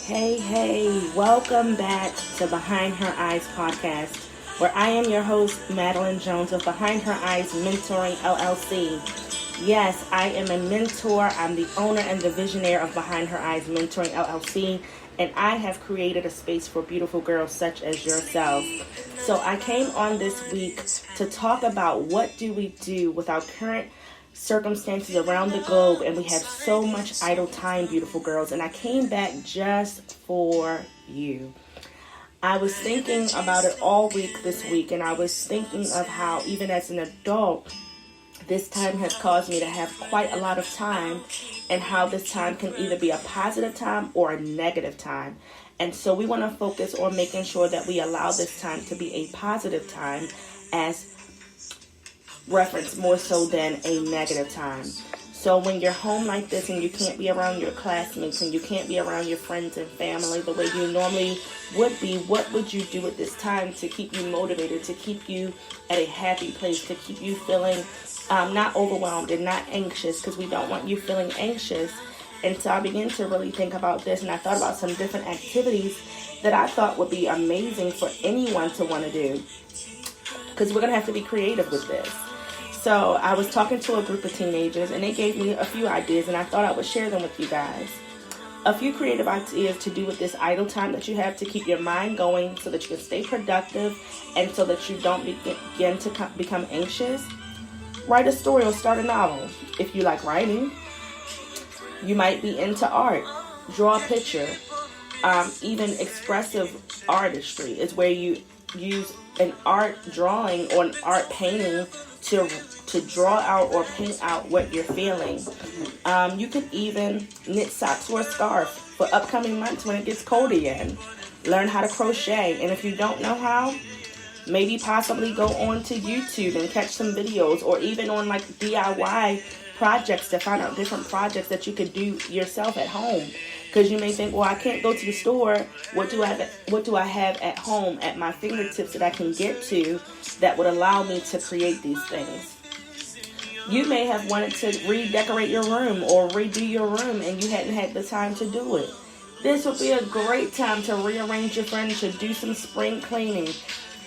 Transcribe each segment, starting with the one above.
Hey, welcome back to Behind Her Eyes podcast, where I am your host, Madeline Jones of Behind Her Eyes Mentoring LLC. Yes, I am a mentor. I'm the owner and the visionary of Behind Her Eyes Mentoring LLC, and I have created a space for beautiful girls such as yourself. So I came on this week to talk about what do we do with our current circumstances around the globe, and we have so much idle time, beautiful girls, and I came back just for you. I was thinking about it all week this week, and I was thinking of how even as an adult, this time has caused me to have quite a lot of time, and how this time can either be a positive time or a negative time. And so we want to focus on making sure that we allow this time to be a positive time as reference more so than a negative time. So when you're home like this and you can't be around your classmates and you can't be around your friends and family the way you normally would be, what would you do at this time to keep you motivated, to keep you at a happy place, to keep you feeling not overwhelmed and not anxious, because we don't want you feeling anxious. And so I began to really think about this, and I thought about some different activities that I thought would be amazing for anyone to want to do, because we're going to have to be creative with this. So I was talking to a group of teenagers, and they gave me a few ideas, and I thought I would share them with you guys. A few creative ideas to do with this idle time that you have to keep your mind going so that you can stay productive and so that you don't begin to become anxious. Write a story or start a novel. If you like writing, you might be into art. Draw a picture. Even expressive artistry is where you use an art drawing or an art painting to draw out or paint out what you're feeling. You could even knit socks or a scarf for upcoming months when it gets cold again. Learn how to crochet, and if you don't know how, maybe possibly go on to YouTube and catch some videos, or even on like DIY projects to find out different projects that you could do yourself at home. Because you may think, well, I can't go to the store. What do I have at home at my fingertips that I can get to that would allow me to create these things? You may have wanted to redecorate your room or redo your room, and you hadn't had the time to do it. This would be a great time to rearrange your furniture, do some spring cleaning,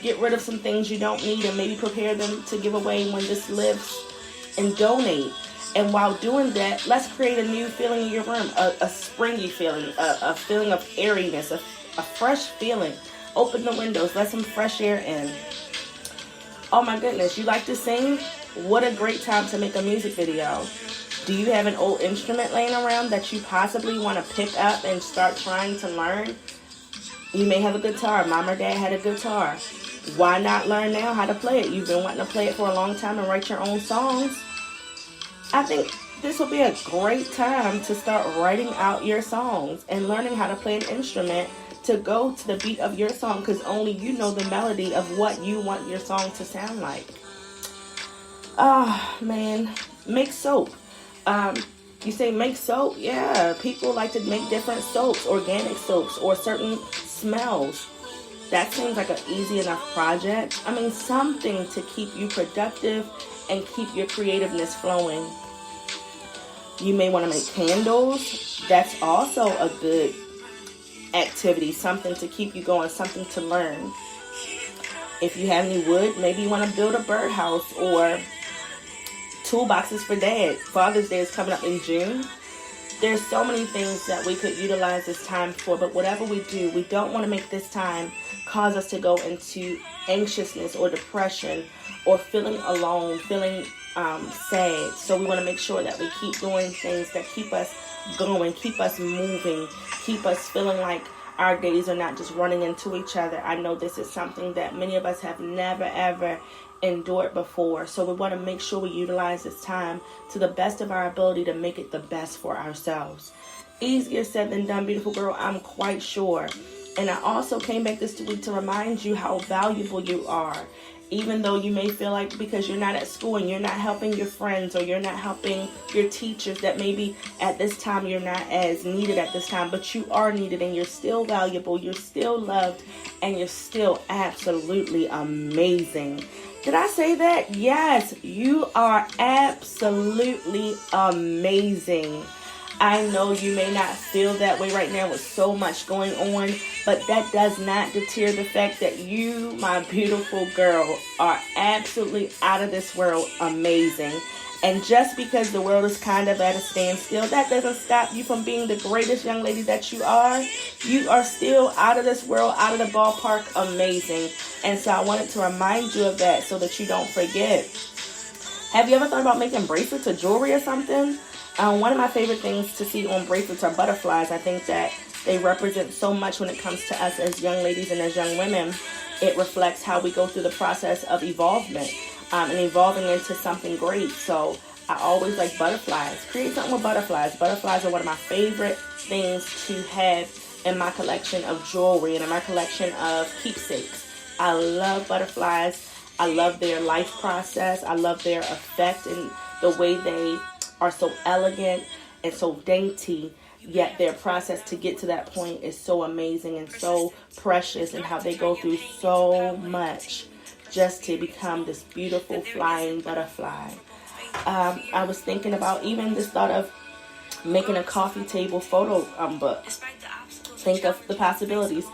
get rid of some things you don't need, and maybe prepare them to give away when this lifts, and donate. And while doing that, let's create a new feeling in your room, a springy feeling, a feeling of airiness, a fresh feeling. Open the windows, let some fresh air in. Oh my goodness, you like to sing? What a great time to make a music video. Do you have an old instrument laying around that you possibly want to pick up and start trying to learn? You may have a guitar. Mom or dad had a guitar. Why not learn now how to play it? You've been wanting to play it for a long time and write your own songs. I think this will be a great time to start writing out your songs and learning how to play an instrument to go to the beat of your song, because only you know the melody of what you want your song to sound like. Man, make soap. You say make soap? Yeah, people like to make different soaps, organic soaps, or certain smells. That seems like an easy enough project. I mean, something to keep you productive and keep your creativeness flowing. You may want to make candles. That's also a good activity, something to keep you going, something to learn. If you have any wood, maybe you want to build a birdhouse or toolboxes for dad. Father's Day is coming up in June. There's so many things that we could utilize this time for, but whatever we do, we don't want to make this time cause us to go into anxiousness or depression or feeling alone, feeling sad. So we want to make sure that we keep doing things that keep us going, keep us moving, keep us feeling like our days are not just running into each other. I know this is something that many of us have never, ever endured before. So we want to make sure we utilize this time to the best of our ability to make it the best for ourselves. Easier said than done, beautiful girl, I'm quite sure. And I also came back this week to remind you how valuable you are. Even though you may feel like because you're not at school and you're not helping your friends or you're not helping your teachers, that maybe at this time you're not as needed at this time, but you are needed and you're still valuable, you're still loved, and you're still absolutely amazing. Did I say that? Yes, you are absolutely amazing. I know you may not feel that way right now with so much going on, but that does not deter the fact that you, my beautiful girl, are absolutely out of this world amazing. And just because the world is kind of at a standstill, that doesn't stop you from being the greatest young lady that you are. You are still out of this world, out of the ballpark, amazing. And so I wanted to remind you of that so that you don't forget. Have you ever thought about making bracelets or jewelry or something? One of my favorite things to see on bracelets are butterflies. I think that they represent so much when it comes to us as young ladies and as young women. It reflects how we go through the process of evolvement and evolving into something great. So I always like butterflies. Create something with butterflies. Butterflies are one of my favorite things to have in my collection of jewelry and in my collection of keepsakes. I love butterflies. I love their life process. I love their effect and the way they are so elegant and so dainty, yet their process to get to that point is so amazing and so precious, and how they go through so much just to become this beautiful flying butterfly. I was thinking about even this thought of making a coffee table photo book. Think of the possibilities.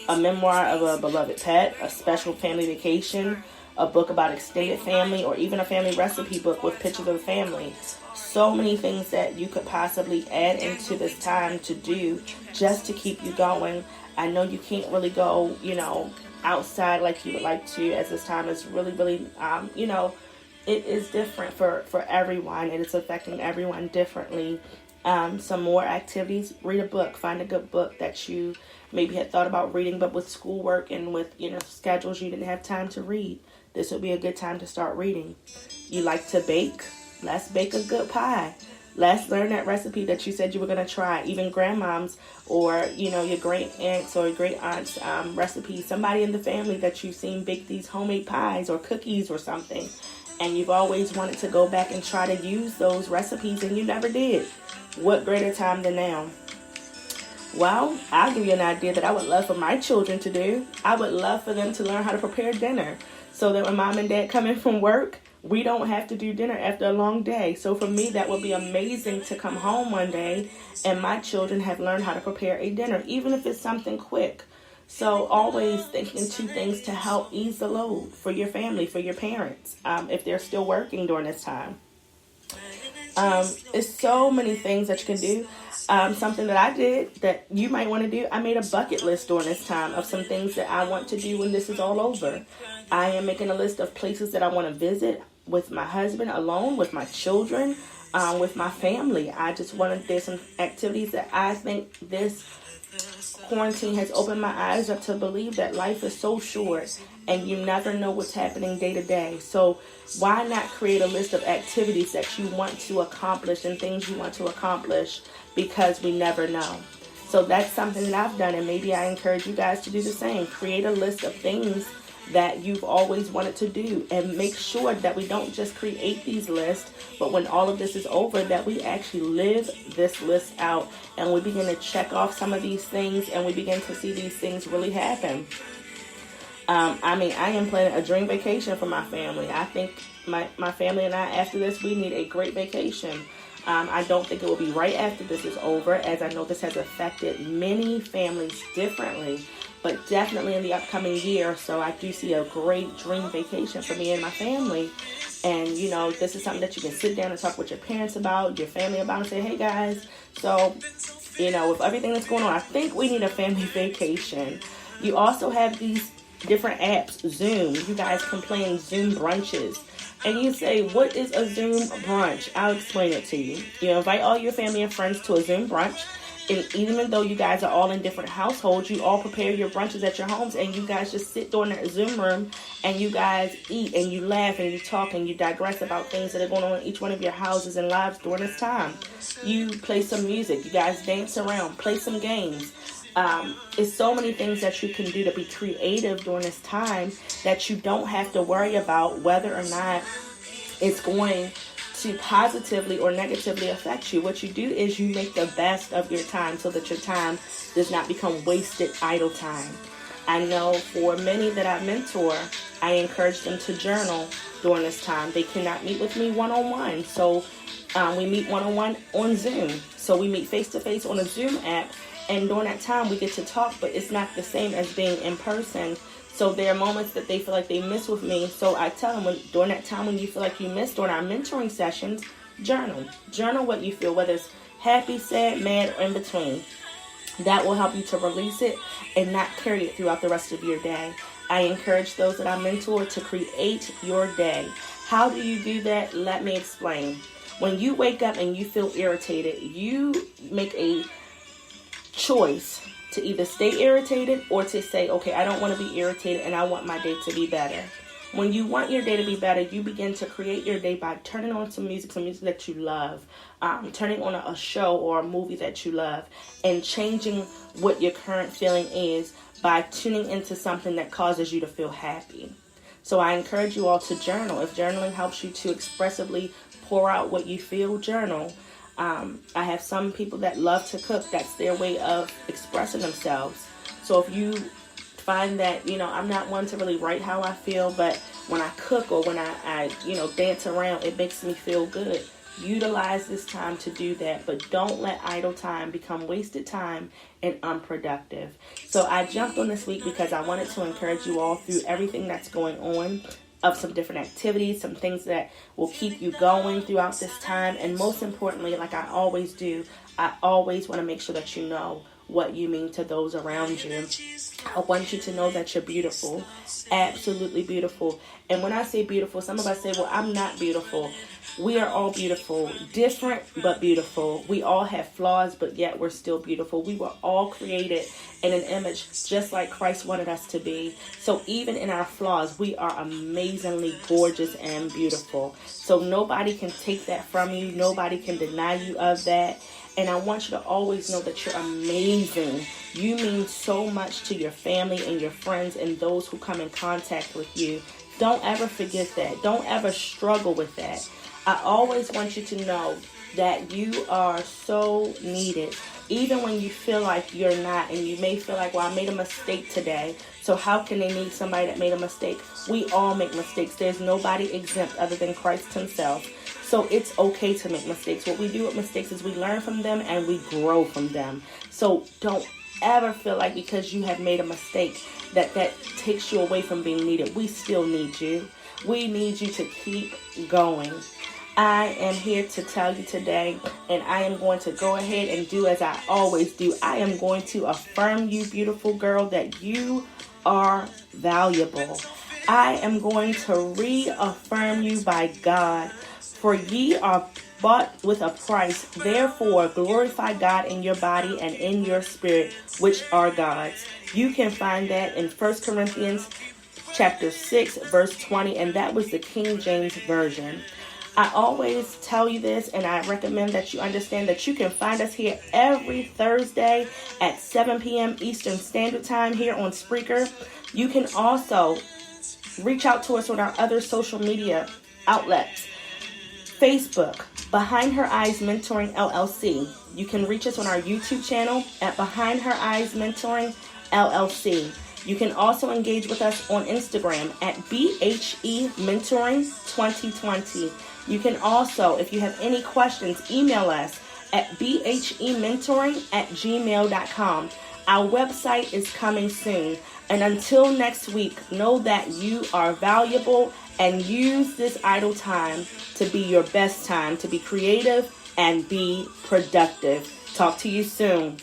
A memoir of a beloved pet, a special family vacation, a book about extended family, or even a family recipe book with pictures of the family. So many things that you could possibly add into this time to do just to keep you going. I know you can't really go, outside like you would like to, as this time is really, really, it is different for everyone. It is affecting everyone differently. Some more activities. Read a book. Find a good book that you maybe had thought about reading, but with schoolwork and with, schedules, you didn't have time to read. This would be a good time to start reading. You like to bake? Let's bake a good pie. Let's learn that recipe that you said you were going to try. Even grandmom's or, your great aunts or great aunt's recipes. Somebody in the family that you've seen bake these homemade pies or cookies or something. And you've always wanted to go back and try to use those recipes and you never did. What greater time than now? Well, I'll give you an idea that I would love for my children to do. I would love for them to learn how to prepare dinner so that when mom and dad come in from work, we don't have to do dinner after a long day. So for me, that would be amazing to come home one day and my children have learned how to prepare a dinner, even if it's something quick. So always thinking two things to help ease the load for your family, for your parents, if they're still working during this time. It's so many things that you can do. Something that I did that you might want to do, I made a bucket list during this time of some things that I want to do when this is all over. I am making a list of places that I want to visit with my husband, alone, with my children, with my family. There's some activities that I think this quarantine has opened my eyes up to believe that life is so short and you never know what's happening day to day. So why not create a list of activities that you want to accomplish and things you want to accomplish, because we never know. So that's something that I've done, and maybe I encourage you guys to do the same. Create a list of things that you've always wanted to do, and make sure that we don't just create these lists, but when all of this is over, that we actually live this list out and we begin to check off some of these things and we begin to see these things really happen. I am planning a dream vacation for my family. I think my family and I, after this, we need a great vacation. I don't think it will be right after this is over, as I know this has affected many families differently, but definitely in the upcoming year. So I do see a great dream vacation for me and my family. And, this is something that you can sit down and talk with your parents about, your family about, and say, hey guys, so, with everything that's going on, I think we need a family vacation. You also have these different apps. Zoom, you guys can plan Zoom brunches. And you say, what is a Zoom brunch? I'll explain it to you. You invite all your family and friends to a Zoom brunch. And even though you guys are all in different households, you all prepare your brunches at your homes, and you guys just sit during that Zoom room and you guys eat and you laugh and you talk and you digress about things that are going on in each one of your houses and lives during this time. You play some music, you guys dance around, play some games. It's so many things that you can do to be creative during this time that you don't have to worry about whether or not it's going to positively or negatively affect you. What you do is you make the best of your time so that your time does not become wasted idle time. I know for many that I mentor, I encourage them to journal during this time. They cannot meet with me one-on-one. So We meet one-on-one on Zoom. So we meet face-to-face on a Zoom app. And during that time, we get to talk, but it's not the same as being in person. So there are moments that they feel like they miss with me. So I tell them, during that time when you feel like you miss, during our mentoring sessions, journal. Journal what you feel, whether it's happy, sad, mad, or in between. That will help you to release it and not carry it throughout the rest of your day. I encourage those that I mentor to create your day. How do you do that? Let me explain. When you wake up and you feel irritated, you make a choice to either stay irritated or to say, okay, I don't want to be irritated and I want my day to be better. When you want your day to be better, you begin to create your day by turning on some music that you love, turning on a show or a movie that you love, and changing what your current feeling is by tuning into something that causes you to feel happy. So I encourage you all to journal. If journaling helps you to expressively pour out what you feel, journal. I have some people that love to cook. That's their way of expressing themselves. So if you find that, I'm not one to really write how I feel, but when I cook or when I dance around, it makes me feel good. Utilize this time to do that, but don't let idle time become wasted time and unproductive. So I jumped on this week because I wanted to encourage you all through everything that's going on, of some different activities, some things that will keep you going throughout this time. And most importantly, like I always do, I always want to make sure that you know what you mean to those around you. I want you to know that you're beautiful, absolutely beautiful. And when I say beautiful, some of us say, well, I'm not beautiful. We are all beautiful, different but beautiful. We all have flaws, but yet we're still beautiful. We were all created in an image just like Christ wanted us to be. So even in our flaws, we are amazingly gorgeous and beautiful. So nobody can take that from you. Nobody can deny you of that. And I want you to always know that you're amazing. You mean so much to your family and your friends and those who come in contact with you. Don't ever forget that. Don't ever struggle with that. I always want you to know that you are so needed. Even when you feel like you're not, and you may feel like, well, I made a mistake today, so how can they need somebody that made a mistake? We all make mistakes. There's nobody exempt other than Christ himself. So it's okay to make mistakes. What we do with mistakes is we learn from them and we grow from them. So don't ever feel like because you have made a mistake that takes you away from being needed. We still need you. We need you to keep going. I am here to tell you today, and I am going to go ahead and do as I always do. I am going to affirm you, beautiful girl, that you are valuable. I am going to reaffirm you by God. For ye are bought with a price. Therefore, glorify God in your body and in your spirit, which are God's. You can find that in 1 Corinthians chapter 6, verse 20, and that was the King James Version. I always tell you this, and I recommend that you understand that you can find us here every Thursday at 7 p.m. Eastern Standard Time here on Spreaker. You can also reach out to us on our other social media outlets. Facebook, Behind Her Eyes Mentoring LLC. You can reach us on our YouTube channel at Behind Her Eyes Mentoring LLC. You can also engage with us on Instagram at BHE Mentoring 2020. You can also, if you have any questions, email us at bhementoring@gmail.com. Our website is coming soon. And until next week, know that you are valuable and use this idle time to be your best time, to be creative and be productive. Talk to you soon.